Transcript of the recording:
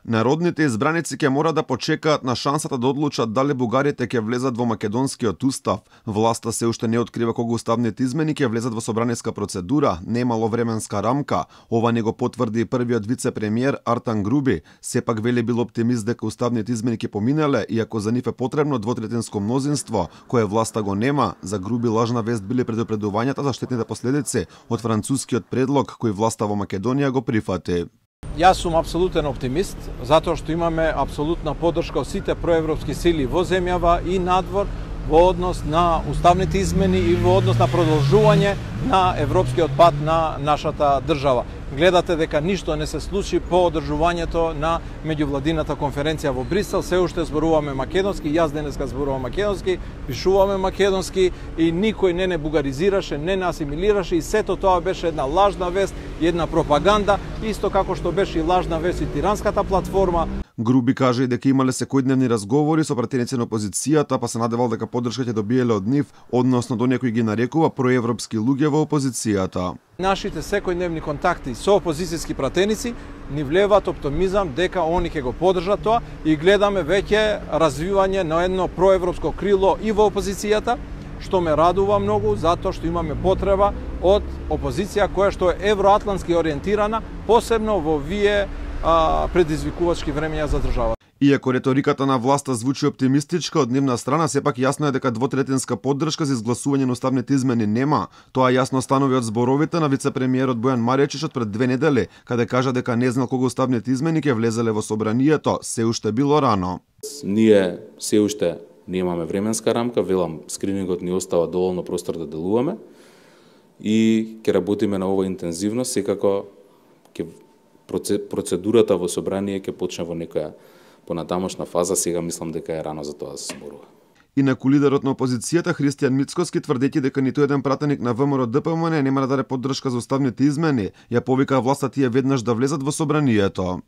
Народните избраници ќе мора да почекаат на шансата да одлучат дали бугарите ќе влезат во македонскиот устав. Власта се уште не открива кога уставните измени ќе влезат во собраниска процедура, немало временска рамка. Ова не го потврди и првиот вице-премиер Артан Груби. Сепак вели бил оптимист дека уставните измени ќе поминале, иако за нив е потребно двотретинско мнозинство, кое власта го нема. За Груби лажна вест били предупредувањата за штетните последици од францускиот предлог кој власта во Македонија го прифати. Јас сум апсолутен оптимист, затоа што имаме апсолутна поддршка од сите проевропски сили во земјава и надвор во однос на уставните измени и во однос на продолжување на европскиот пат на нашата држава. Гледате дека ништо не се случи по одржувањето на меѓувладината конференција во Брисел. Се уште зборуваме македонски, јас денеска зборувам македонски, пишуваме македонски и никој не бугаризираше, не асимилираше и сето тоа беше една лажна вест и една пропаганда, исто како што беше и лажна вест и тиранската платформа. Груби кажа и дека имале секојдневни разговори со пратеници на опозицијата, па се надевал дека поддршка ќе добиеле од нив, односно до некој ги нарекува проевропски луѓе во опозицијата. Нашите секојдневни контакти со опозицијски пратеници ни влеваат оптимизам дека они ќе го поддржат тоа и гледаме веќе развивање на едно проевропско крило и во опозицијата, што ме радува многу, затоа што имаме потреба од опозиција која што е евроатлантски ориентирана, посебно во вие предизвикувачки времења за држава. Иако реториката на власта звучи оптимистичка од нивна страна, сепак јасно е дека двотретинска поддршка за изгласување на уставните измени нема. Тоа јасно станови од зборовите на вице-премиерот Бојан Маријачич пред 2 недели, каде кажа дека не знал кога уставните измени ќе влезеле во собранието, се уште било рано. Ние се уште немаме временска рамка, велам, скринингот ни остава доволно простор да делуваме и ќе работиме на ова интензивно, секако ќе процедурата во собрание ќе почне во некоја понатамошна фаза, сега мислам дека е рано за тоа да се зборува. Инаку лидерот на опозицијата Христијан Мицкоски тврдејќи дека ниту еден пратеник на ВМРО ДПМН нема да даде поддршка за уставните измени, ја повика власта тие веднаш да влезат во собранието.